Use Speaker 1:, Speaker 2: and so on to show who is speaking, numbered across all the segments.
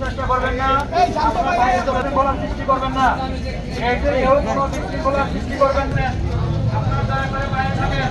Speaker 1: চেষ্টা করবেন না, সৃষ্টি করবেন না, সৃষ্টি করবেন না, আপনারা দয়া করে বাইরে থাকেন।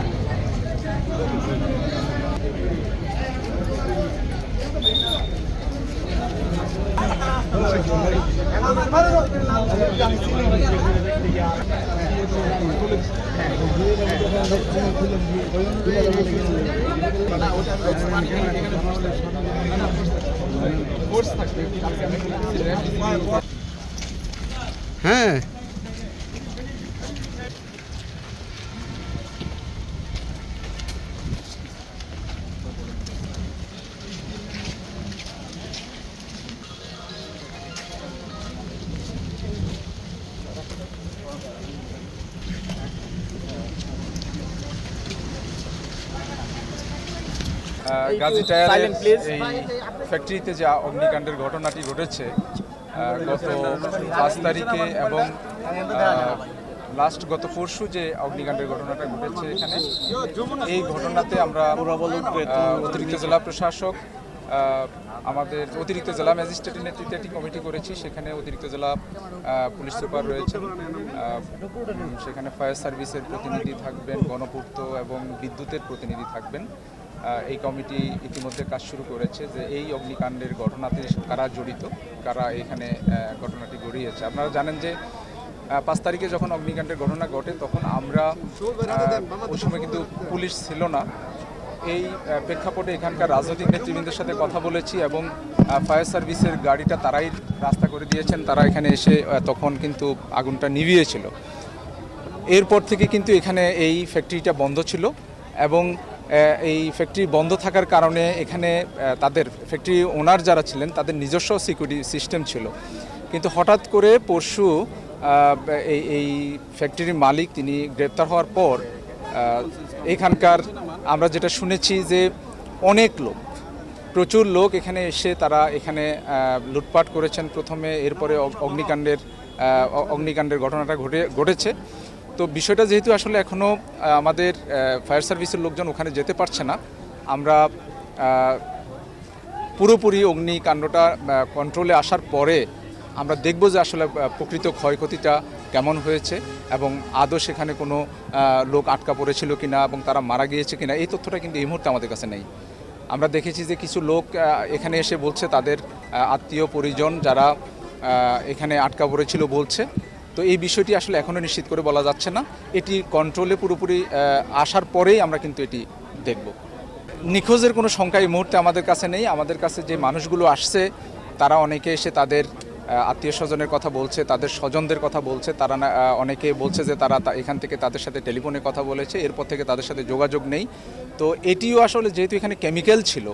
Speaker 2: হ্যাঁ
Speaker 3: গাজী টায়ারের এই ফ্যাক্টরিতে যে অগ্নিকাণ্ডের ঘটনাটি ঘটেছে গত 5 তারিখে এবং গত পরশু যে অগ্নিকাণ্ডের ঘটনাটা ঘটেছে এখানে, এই ঘটনাতে আমরা অতিরিক্ত জেলা প্রশাসক, আমাদের অতিরিক্ত জেলা ম্যাজিস্ট্রেটের নেতৃত্বে একটি কমিটি করেছি। সেখানে অতিরিক্ত জেলা পুলিশ সুপার রয়েছেন, সেখানে ফায়ার সার্ভিসের প্রতিনিধি থাকবেন, গণপূর্ত এবং বিদ্যুতের প্রতিনিধি থাকবেন। এই কমিটি ইতিমধ্যে কাজ শুরু করেছে যে এই অগ্নিকাণ্ডের ঘটনাতে কারা জড়িত, কারা এখানে ঘটনাটি ঘটিয়েছে। আপনারা জানেন যে 5 তারিখে যখন অগ্নিকাণ্ডের ঘটনা ঘটে তখন আমরা ওই সময় কিন্তু পুলিশ ছিল না। এই প্রেক্ষাপটে এখানকার রাজনৈতিক নেতৃবৃন্দের সাথে কথা বলেছি এবং ফায়ার সার্ভিসের গাড়িটা তারাই রাস্তা করে দিয়েছেন। তারা এখানে এসে তখন কিন্তু আগুনটা নিভিয়েছিল। এরপর থেকে কিন্তু এখানে এই ফ্যাক্টরিটা বন্ধ ছিল এবং এই ফ্যাক্টরি বন্ধ থাকার কারণে এখানে তাদের ফ্যাক্টরি ওনার যারা ছিলেন তাদের নিজস্ব সিকিউরিটি সিস্টেম ছিল। কিন্তু হঠাৎ করে পরশু এই ফ্যাক্টরির মালিক তিনি গ্রেপ্তার হওয়ার পর এখানকার আমরা যেটা শুনেছি যে অনেক লোক, প্রচুর লোক এখানে এসে তারা এখানে লুটপাট করেছেন প্রথমে, এরপরে অগ্নিকাণ্ডের ঘটনাটা ঘটেছে। তো বিষয়টা যেহেতু আসলে এখনও আমাদের ফায়ার সার্ভিসের লোকজন ওখানে যেতে পারছে না, আমরা পুরোপুরি অগ্নিকাণ্ডটা কন্ট্রোলে আসার পরে আমরা দেখব যে আসলে প্রকৃত ক্ষয়ক্ষতিটা কেমন হয়েছে এবং আদৌ সেখানে কোনো লোক আটকা পড়েছিল কিনা এবং তারা মারা গিয়েছে কিনা, এই তথ্যটা কিন্তু এই মুহূর্তে আমাদের কাছে নেই। আমরা দেখেছি যে কিছু লোক এখানে এসে বলছে তাদের আত্মীয় পরিজন যারা এখানে আটকা পড়েছিল বলছে। তো এই বিষয়টি আসলে এখনও নিশ্চিত করে বলা যাচ্ছে না, এটি কন্ট্রোলে পুরোপুরি আসার পরেই আমরা কিন্তু এটি দেখব। নিখোঁজের কোনো সংখ্যা এই মুহূর্তে আমাদের কাছে নেই। আমাদের কাছে যে মানুষগুলো আসছে তারা অনেকে এসে তাদের আত্মীয় স্বজনের কথা বলছে, তাদের স্বজনদের কথা বলছে। তারা অনেকে বলছে যে তারা এখান থেকে তাদের সাথে টেলিফোনে কথা বলেছে, এরপর থেকে তাদের সাথে যোগাযোগ নেই। তো এটিও আসলে যেহেতু এখানে কেমিক্যাল ছিল,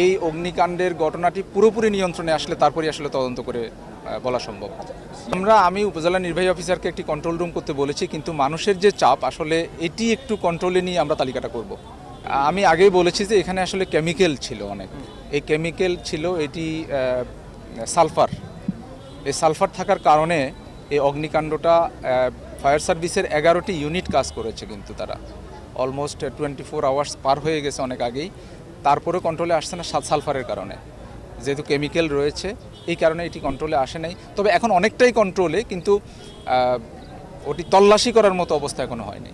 Speaker 3: এই অগ্নিকাণ্ডের ঘটনাটি পুরোপুরি নিয়ন্ত্রণে আসলে তারপরই আসলে তদন্ত করে বলা সম্ভব। আমি উপজেলা নির্বাহী অফিসারকে একটি কন্ট্রোল রুম করতে বলেছি, কিন্তু মানুষের যে চাপ আসলে এটি একটু কন্ট্রোলে নিয়ে আমরা তালিকাটা করব। আমি আগেই বলেছি যে এখানে আসলে কেমিক্যাল ছিল অনেক, এই কেমিক্যাল ছিল এটি সালফার। এই সালফার থাকার কারণে এই অগ্নিকাণ্ডটা ফায়ার সার্ভিসের 11টি ইউনিট কাজ করেছে, কিন্তু তারা অলমোস্ট 24 আওয়ার্স পার হয়ে গেছে অনেক আগেই, তারপরে কন্ট্রোলে আসছে না সালফারের কারণে। যেহেতু কেমিক্যাল রয়েছে এই কারণে এটি কন্ট্রোলে আসে নাই। তবে এখন অনেকটাই কন্ট্রোলে, কিন্তু ওটি তল্লাশি করার মতো অবস্থা এখনো হয়নি।